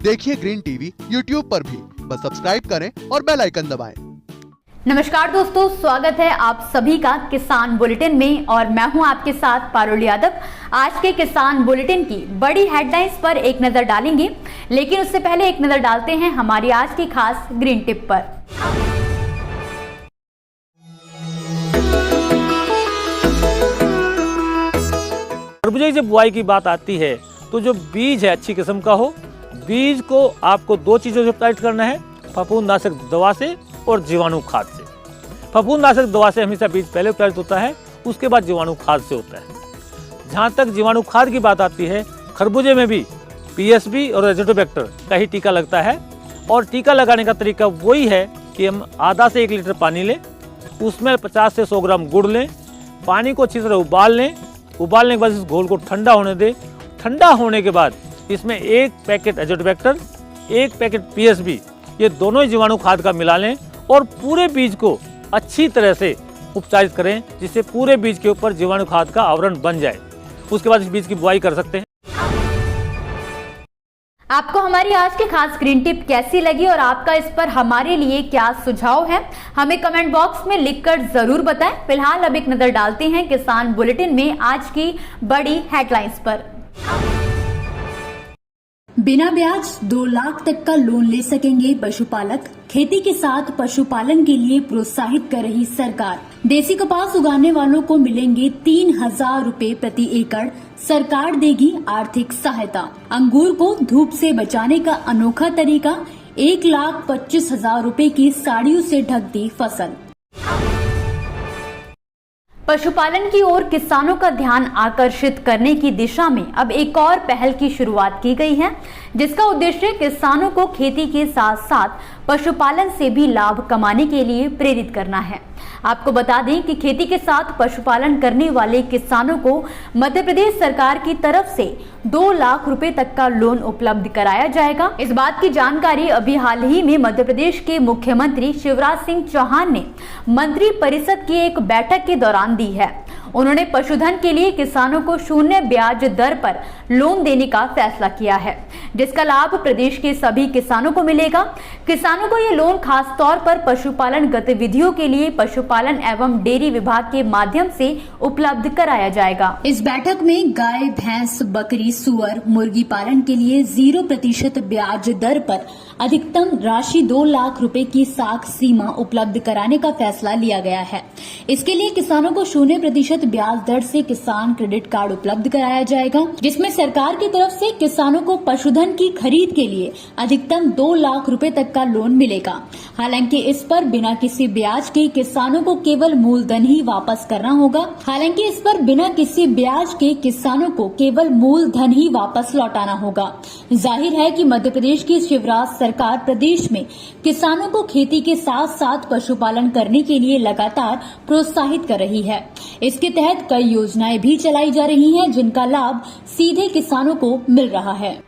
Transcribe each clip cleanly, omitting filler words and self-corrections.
देखिए green TV YouTube पर भी, बस सब्सक्राइब करें और बेल आइकन दबाएं। नमस्कार दोस्तों, स्वागत है आप सभी का किसान बुलेटिन में और मैं हूं आपके साथ पारुल यादव। आज के किसान बुलेटिन की बड़ी हेडलाइंस पर एक नजर डालेंगे, लेकिन उससे पहले एक नजर डालते हैं हमारी आज की खास ग्रीन टिप पर। खरबूजे की जब बुआई की बात आती है तो जो बीज है अच्छी किस्म का हो, बीज को आपको दो चीज़ों से प्रॉटेक्ट करना है, फफूंदनाशक दवा से और जीवाणु खाद से। फफूंदनाशक दवा से हमेशा बीज पहले प्रॉटेक्ट होता है, उसके बाद जीवाणु खाद से होता है। जहाँ तक जीवाणु खाद की बात आती है, खरबूजे में भी पीएसबी और एजोटोबैक्टर का ही टीका लगता है और टीका लगाने का तरीका वही है कि हम आधा से 1 लीटर पानी लें, उसमें 50 से 100 ग्राम गुड़ लें, पानी को अच्छी तरह उबाल लें, उबालने के बाद इस घोल को ठंडा होने दें। ठंडा होने के बाद इसमें 1 पैकेट एजोटोबैक्टर, 1 पैकेट पीएसबी, ये दोनों ही जीवाणु खाद का मिला लें और पूरे बीज को अच्छी तरह से उपचारित करें, जिससे पूरे बीज के ऊपर जीवाणु खाद का आवरण बन जाए। उसके बाद इस बीज की बुआई कर सकते हैं। आपको हमारी आज की खास ग्रीन टिप कैसी लगी और आपका इस पर हमारे लिए क्या सुझाव है, हमें कमेंट बॉक्स में लिखकर जरूर बताएं। फिलहाल अब एक नजर डालते हैं किसान बुलेटिन में आज की बड़ी हेडलाइंस पर। बिना ब्याज 2 लाख तक का लोन ले सकेंगे पशुपालक। खेती के साथ पशुपालन के लिए प्रोत्साहित कर रही सरकार। देसी कपास उगाने वालों को मिलेंगे 3,000 रुपए प्रति एकड़। सरकार देगी आर्थिक सहायता। अंगूर को धूप से बचाने का अनोखा तरीका। 1,25,000 रुपए की साड़ियों से ढक दी फसल। पशुपालन की ओर किसानों का ध्यान आकर्षित करने की दिशा में अब एक और पहल की शुरुआत की गई है, जिसका उद्देश्य किसानों को खेती के साथ साथ पशुपालन से भी लाभ कमाने के लिए प्रेरित करना है। आपको बता दें कि खेती के साथ पशुपालन करने वाले किसानों को मध्य प्रदेश सरकार की तरफ से 2 लाख रुपए तक का लोन उपलब्ध कराया जाएगा। इस बात की जानकारी अभी हाल ही में मध्य प्रदेश के मुख्यमंत्री शिवराज सिंह चौहान ने मंत्री परिषद की एक बैठक के दौरान दी है। उन्होंने पशुधन के लिए किसानों को 0 ब्याज दर पर लोन देने का फैसला किया है, जिसका लाभ प्रदेश के सभी किसानों को मिलेगा। किसानों को ये लोन खास तौर पर पशुपालन गतिविधियों के लिए पशुपालन एवं डेयरी विभाग के माध्यम से उपलब्ध कराया जाएगा। इस बैठक में गाय, भैंस, बकरी, सुअर, मुर्गी पालन के लिए 0% ब्याज दर पर अधिकतम राशि 2 लाख रुपए की साख सीमा उपलब्ध कराने का फैसला लिया गया है। इसके लिए किसानों को 0% ब्याज दर से किसान क्रेडिट कार्ड उपलब्ध कराया जाएगा, जिसमें सरकार की तरफ से किसानों को पशुधन की खरीद के लिए अधिकतम 2 लाख रुपए तक का लोन मिलेगा। हालांकि इस पर बिना किसी ब्याज के किसानों को केवल मूलधन ही वापस करना होगा। लौटाना होगा। जाहिर है कि मध्य प्रदेश की शिवराज सरकार प्रदेश में किसानों को खेती के साथ साथ पशुपालन करने के लिए लगातार प्रोत्साहित कर रही है। इसके तहत कई योजनाएं भी चलाई जा रही हैं, जिनका लाभ सीधे किसानों को मिल रहा है।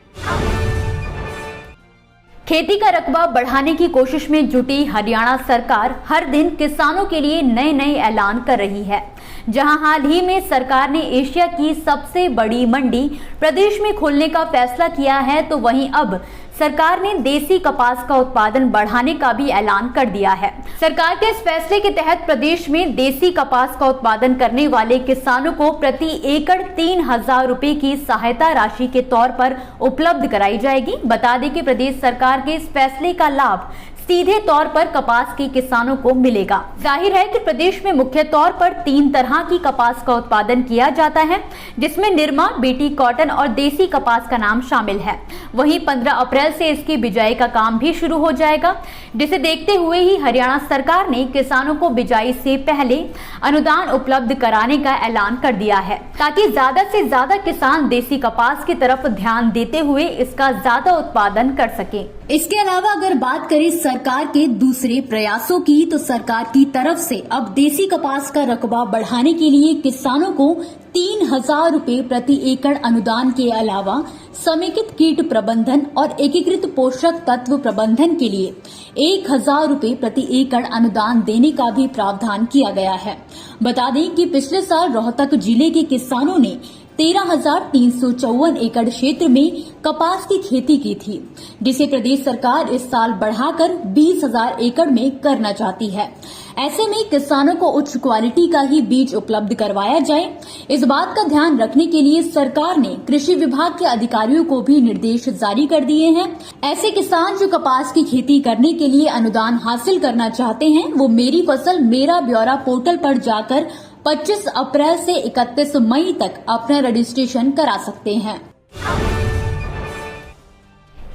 खेती का रकबा बढ़ाने की कोशिश में जुटी हरियाणा सरकार हर दिन किसानों के लिए नए नए ऐलान कर रही है। जहां हाल ही में सरकार ने एशिया की सबसे बड़ी मंडी प्रदेश में खोलने का फैसला किया है, तो वहीं अब सरकार ने देसी कपास का उत्पादन बढ़ाने का भी ऐलान कर दिया है। सरकार के इस फैसले के तहत प्रदेश में देसी कपास का उत्पादन करने वाले किसानों को प्रति एकड़ 3,000 रुपए की सहायता राशि के तौर पर उपलब्ध कराई जाएगी। बता दें कि प्रदेश सरकार के इस फैसले का लाभ सीधे तौर पर कपास के किसानों को मिलेगा। जाहिर है कि प्रदेश में मुख्य तौर पर 3 तरह की कपास का उत्पादन किया जाता है, जिसमें निरमा, बीटी कॉटन और देसी कपास का नाम शामिल है। वहीं 15 अप्रैल से इसकी बिजाई का काम भी शुरू हो जाएगा, जिसे देखते हुए ही हरियाणा सरकार ने किसानों को बिजाई से पहले अनुदान उपलब्ध कराने का ऐलान कर दिया है, ताकि ज्यादा से ज्यादा किसान देसी कपास की तरफ ध्यान देते हुए इसका ज्यादा उत्पादन कर सके। इसके अलावा अगर बात करें सरकार के दूसरे प्रयासों की, तो सरकार की तरफ से अब देसी कपास का रकबा बढ़ाने के लिए किसानों को 3,000 रुपए प्रति एकड़ अनुदान के अलावा समेकित कीट प्रबंधन और एकीकृत पोषक तत्व प्रबंधन के लिए 1,000 रुपए प्रति एकड़ अनुदान देने का भी प्रावधान किया गया है। बता दें कि पिछले साल रोहतक जिले के किसानों ने 13,354 एकड़ क्षेत्र में कपास की खेती की थी, जिसे प्रदेश सरकार इस साल बढ़ाकर 20,000 एकड़ में करना चाहती है। ऐसे में किसानों को उच्च क्वालिटी का ही बीज उपलब्ध करवाया जाए, इस बात का ध्यान रखने के लिए सरकार ने कृषि विभाग के अधिकारियों को भी निर्देश जारी कर दिए हैं। ऐसे किसान जो कपास की खेती करने के लिए अनुदान हासिल करना चाहते हैं, वो मेरी फसल मेरा ब्यौरा पोर्टल पर जाकर 25 अप्रैल से 31 मई तक अपना रजिस्ट्रेशन करा सकते हैं।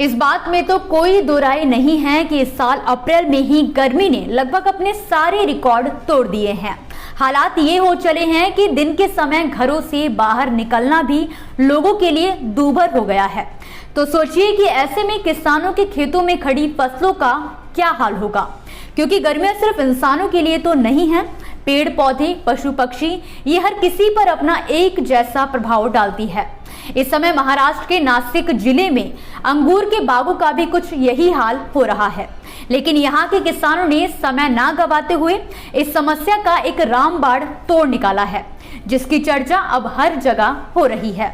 इस बात में तो कोई दो राय नहीं है कि इस साल अप्रैल में ही गर्मी ने लगभग अपने सारे रिकॉर्ड तोड़ दिए हैं। हालात ये हो चले हैं कि दिन के समय घरों से बाहर निकलना भी लोगों के लिए दूभर हो गया है। तो सोचिए कि ऐसे में किसानों के खेतों में खड़ी फसलों का क्या हाल होगा, क्योंकि गर्मियां सिर्फ इंसानों के लिए तो नहीं है। पेड़ पौधे, पशु पक्षी, ये हर किसी पर अपना एक जैसा प्रभाव डालती है। इस समय महाराष्ट्र के नासिक जिले में अंगूर के बागों का भी कुछ यही हाल हो रहा है, लेकिन यहाँ के किसानों ने समय ना गवाते हुए इस समस्या का एक रामबाण तोड़ निकाला है, जिसकी चर्चा अब हर जगह हो रही है।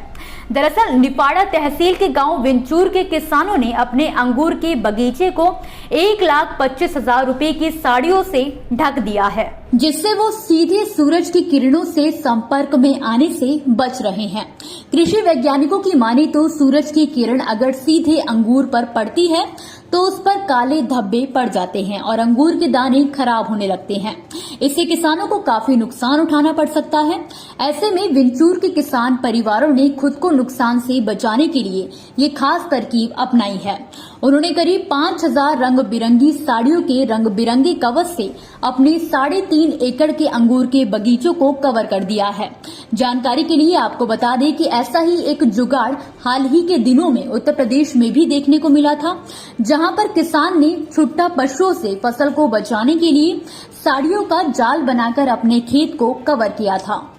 दरअसल निपाड़ा तहसील के गांव विंचूर के किसानों ने अपने अंगूर के बगीचे को 1,25,000 रुपए की साड़ियों से ढक दिया है, जिससे वो सीधे सूरज की किरणों से संपर्क में आने से बच रहे हैं। कृषि वैज्ञानिकों की माने तो सूरज की किरण अगर सीधे अंगूर पर पड़ती है तो उस पर काले धब्बे पड़ जाते हैं और अंगूर के दाने खराब होने लगते हैं। इससे किसानों को काफी नुकसान उठाना पड़ सकता है। ऐसे में विंचूर के किसान परिवारों ने खुद को नुकसान से बचाने के लिए ये खास तरकीब अपनाई है। उन्होंने करीब 5,000 रंग बिरंगी साड़ियों के रंग बिरंगे कवच से अपने 3.5 एकड़ के अंगूर के बगीचों को कवर कर दिया है। जानकारी के लिए आपको बता दें कि ऐसा ही एक जुगाड़ हाल ही के दिनों में उत्तर प्रदेश में भी देखने को मिला था, जहां पर किसान ने छुट्टा पशुओं से फसल को बचाने के लिए साड़ियों का जाल बनाकर अपने खेत को कवर किया था।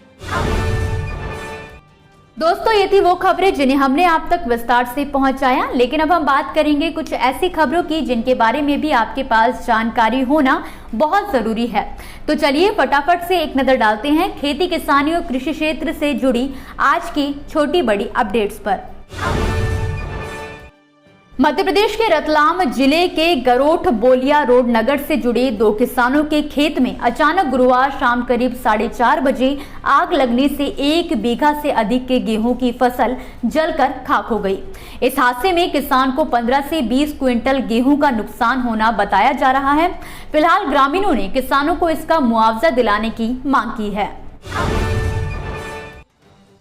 दोस्तों, ये थी वो खबरें जिन्हें हमने आप तक विस्तार से पहुंचाया, लेकिन अब हम बात करेंगे कुछ ऐसी खबरों की जिनके बारे में भी आपके पास जानकारी होना बहुत जरूरी है। तो चलिए फटाफट से एक नजर डालते हैं खेती किसानी और कृषि क्षेत्र से जुड़ी आज की छोटी बड़ी अपडेट्स पर। मध्य प्रदेश के रतलाम जिले के गरोठ बोलिया रोड नगर से जुड़े 2 किसानों के खेत में अचानक गुरुवार शाम करीब 4:30 बजे आग लगने से 1 बीघा से अधिक के गेहूं की फसल जलकर खाक हो गई। इस हादसे में किसान को 15 से 20 क्विंटल गेहूं का नुकसान होना बताया जा रहा है। फिलहाल ग्रामीणों ने किसानों को इसका मुआवजा दिलाने की मांग की है।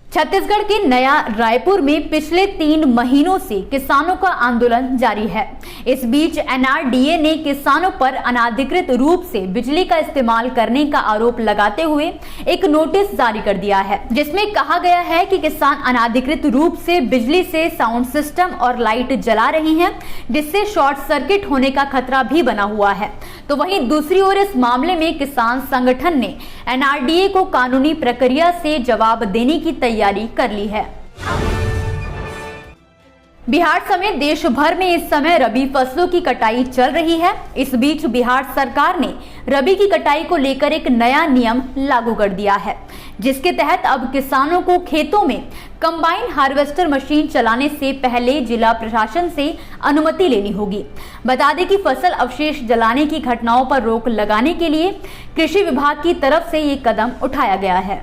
छत्तीसगढ़ के नया रायपुर में पिछले 3 महीनों से किसानों का आंदोलन जारी है। इस बीच एनआरडीए ने किसानों पर अनाधिकृत रूप से बिजली का इस्तेमाल करने का आरोप लगाते हुए एक नोटिस जारी कर दिया है, जिसमें कहा गया है कि किसान अनाधिकृत रूप से बिजली से साउंड सिस्टम और लाइट जला रहे हैं, जिससे शॉर्ट सर्किट होने का खतरा भी बना हुआ है। तो वहीं दूसरी ओर इस मामले में किसान संगठन ने एनआरडीए को कानूनी प्रक्रिया से जवाब देने की तैयारी कर ली है। बिहार समेत देश भर में इस समय रबी फसलों की कटाई चल रही है। इस बीच बिहार सरकार ने रबी की कटाई को लेकर एक नया नियम लागू कर दिया है, जिसके तहत अब किसानों को खेतों में कंबाइन हार्वेस्टर मशीन चलाने से पहले जिला प्रशासन से अनुमति लेनी होगी। बता दें कि फसल अवशेष जलाने की घटनाओं पर रोक लगाने के लिए कृषि विभाग की तरफ से ये कदम उठाया गया है।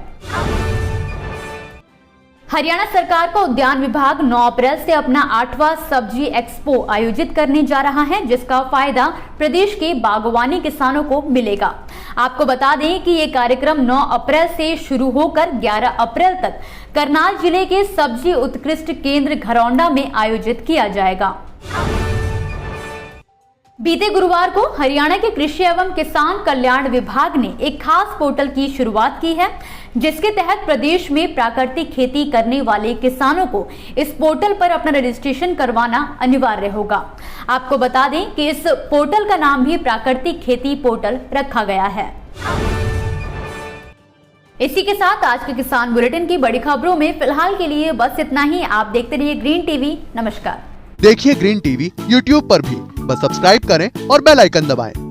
हरियाणा सरकार का उद्यान विभाग 9 अप्रैल से अपना 8वां सब्जी एक्सपो आयोजित करने जा रहा है, जिसका फायदा प्रदेश के बागवानी किसानों को मिलेगा। आपको बता दें कि ये कार्यक्रम 9 अप्रैल से शुरू होकर 11 अप्रैल तक करनाल जिले के सब्जी उत्कृष्ट केंद्र घरौंडा में आयोजित किया जाएगा। बीते गुरुवार को हरियाणा के कृषि एवं किसान कल्याण विभाग ने एक खास पोर्टल की शुरुआत की है, जिसके तहत प्रदेश में प्राकृतिक खेती करने वाले किसानों को इस पोर्टल पर अपना रजिस्ट्रेशन करवाना अनिवार्य होगा। आपको बता दें कि इस पोर्टल का नाम भी प्राकृतिक खेती पोर्टल रखा गया है। इसी के साथ आज के किसान बुलेटिन की बड़ी खबरों में फिलहाल के लिए बस इतना ही। आप देखते रहिए ग्रीन टीवी। नमस्कार। देखिए ग्रीन टीवी यूट्यूब पर भी, बस सब्सक्राइब करें और बेल आइकन दबाएं।